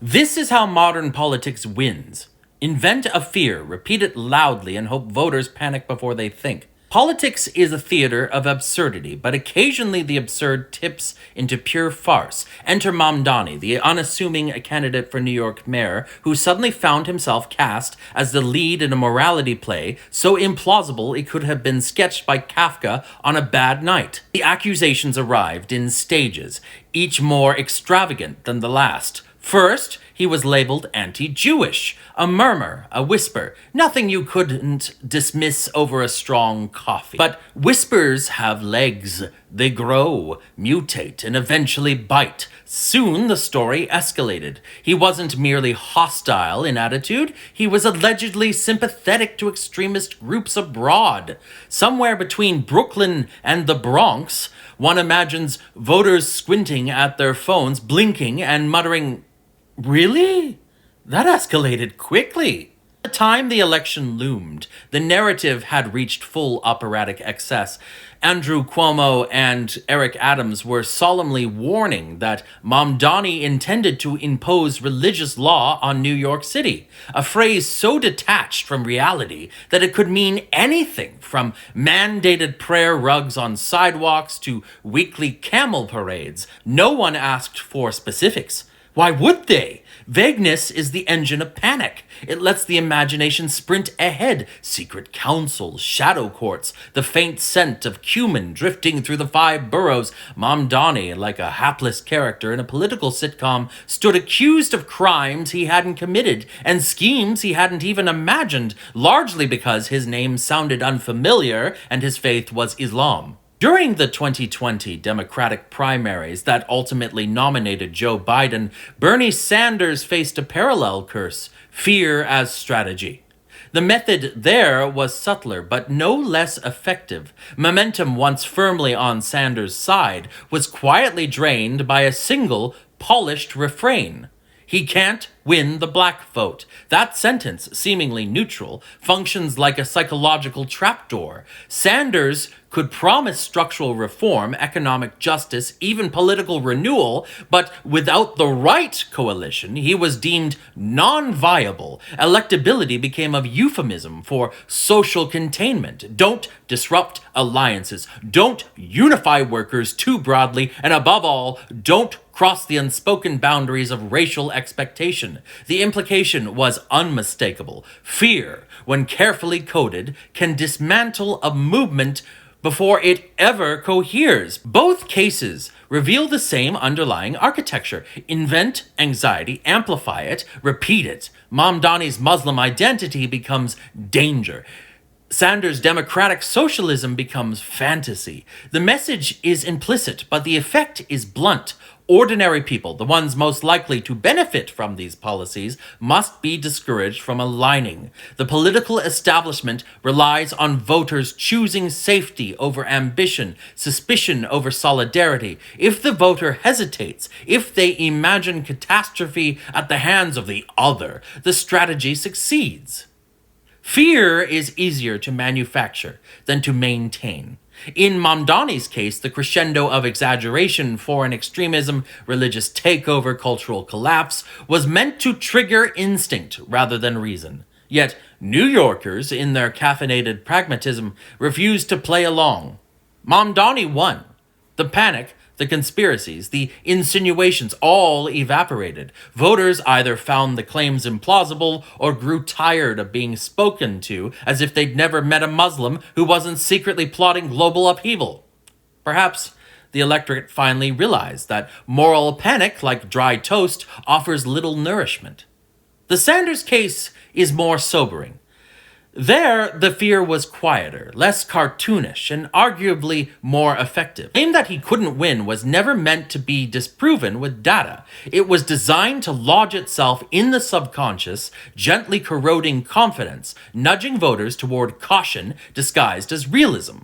This is how modern politics wins. Invent a fear, repeat it loudly, and hope voters panic before they think. Politics is a theater of absurdity, but occasionally the absurd tips into pure farce. Enter Mamdani, the unassuming candidate for New York mayor, who suddenly found himself cast as the lead in a morality play so implausible it could have been sketched by Kafka on a bad night. The accusations arrived in stages, each more extravagant than the last. First, he was labeled anti-Jewish, a murmur, a whisper, nothing you couldn't dismiss over a strong coffee. But whispers have legs. They grow, mutate, and eventually bite. Soon the story escalated. He wasn't merely hostile in attitude, he was allegedly sympathetic to extremist groups abroad. Somewhere between Brooklyn and the Bronx, one imagines voters squinting at their phones, blinking, and muttering, "Really? That escalated quickly." By the time the election loomed, the narrative had reached full operatic excess. Andrew Cuomo and Eric Adams were solemnly warning that Mamdani intended to impose religious law on New York City, a phrase so detached from reality that it could mean anything from mandated prayer rugs on sidewalks to weekly camel parades. No one asked for specifics. Why would they? Vagueness is the engine of panic. It lets the imagination sprint ahead. Secret councils, shadow courts, the faint scent of cumin drifting through the 5 boroughs. Mamdani, like a hapless character in a political sitcom, stood accused of crimes he hadn't committed and schemes he hadn't even imagined, largely because his name sounded unfamiliar and his faith was Islam. During the 2020 Democratic primaries that ultimately nominated Joe Biden, Bernie Sanders faced a parallel curse: fear as strategy. The method there was subtler, but no less effective. Momentum, once firmly on Sanders' side, was quietly drained by a single, polished refrain. He can't win the black vote. That sentence, seemingly neutral, functions like a psychological trapdoor. Sanders could promise structural reform, economic justice, even political renewal, but without the right coalition, he was deemed non-viable. Electability became a euphemism for social containment. Don't disrupt alliances. Don't unify workers too broadly, and above all, don't cross the unspoken boundaries of racial expectation. The implication was unmistakable. Fear, when carefully coded, can dismantle a movement before it ever coheres. Both cases reveal the same underlying architecture. Invent anxiety, amplify it, repeat it. Mamdani's Muslim identity becomes danger. Sanders' democratic socialism becomes fantasy. The message is implicit, but the effect is blunt. Ordinary people, the ones most likely to benefit from these policies, must be discouraged from aligning. The political establishment relies on voters choosing safety over ambition, suspicion over solidarity. If the voter hesitates, if they imagine catastrophe at the hands of the other, the strategy succeeds. Fear is easier to manufacture than to maintain. In Mamdani's case, the crescendo of exaggeration, foreign extremism, religious takeover, cultural collapse was meant to trigger instinct rather than reason. Yet, New Yorkers, in their caffeinated pragmatism, refused to play along. Mamdani won. The panic, the conspiracies, the insinuations all evaporated. Voters either found the claims implausible or grew tired of being spoken to as if they'd never met a Muslim who wasn't secretly plotting global upheaval. Perhaps the electorate finally realized that moral panic, like dry toast, offers little nourishment. The Sanders case is more sobering. There, the fear was quieter, less cartoonish, and arguably more effective. The claim that he couldn't win was never meant to be disproven with data. It was designed to lodge itself in the subconscious, gently corroding confidence, nudging voters toward caution disguised as realism.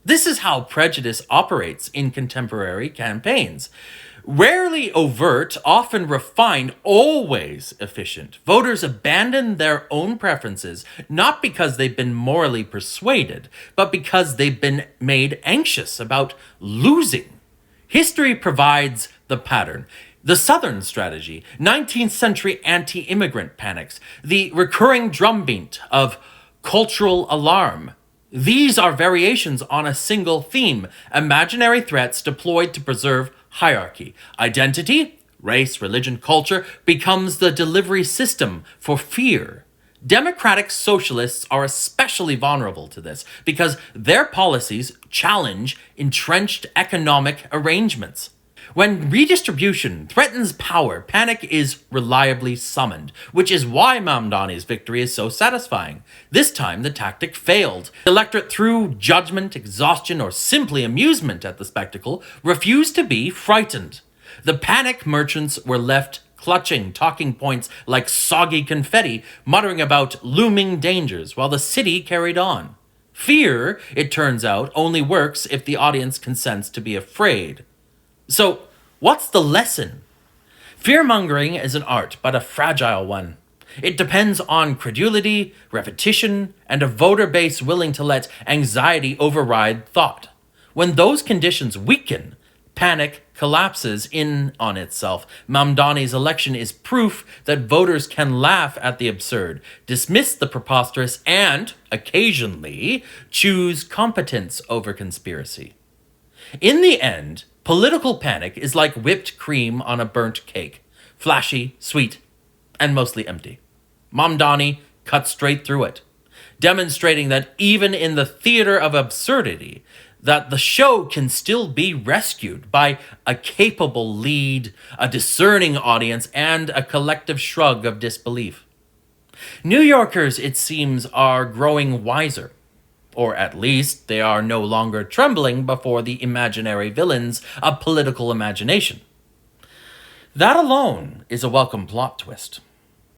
This is how prejudice operates in contemporary campaigns. Rarely overt, often refined, always efficient. Voters abandon their own preferences not because they've been morally persuaded, but because they've been made anxious about losing. History provides the pattern. The Southern strategy, 19th century anti-immigrant panics, the recurring drumbeat of cultural alarm. These are variations on a single theme, imaginary threats deployed to preserve hierarchy. Identity, race, religion, culture, becomes the delivery system for fear. Democratic socialists are especially vulnerable to this because their policies challenge entrenched economic arrangements. When redistribution threatens power, panic is reliably summoned, which is why Mamdani's victory is so satisfying. This time, the tactic failed. The electorate, through judgment, exhaustion, or simply amusement at the spectacle, refused to be frightened. The panic merchants were left clutching talking points like soggy confetti, muttering about looming dangers, while the city carried on. Fear, it turns out, only works if the audience consents to be afraid. So, what's the lesson? Fear-mongering is an art, but a fragile one. It depends on credulity, repetition, and a voter base willing to let anxiety override thought. When those conditions weaken, panic collapses in on itself. Mamdani's election is proof that voters can laugh at the absurd, dismiss the preposterous, and, occasionally, choose competence over conspiracy. In the end, political panic is like whipped cream on a burnt cake. Flashy, sweet, and mostly empty. Mamdani cut straight through it, demonstrating that even in the theater of absurdity, that the show can still be rescued by a capable lead, a discerning audience, and a collective shrug of disbelief. New Yorkers, it seems, are growing wiser. Or at least they are no longer trembling before the imaginary villains of political imagination. That alone is a welcome plot twist.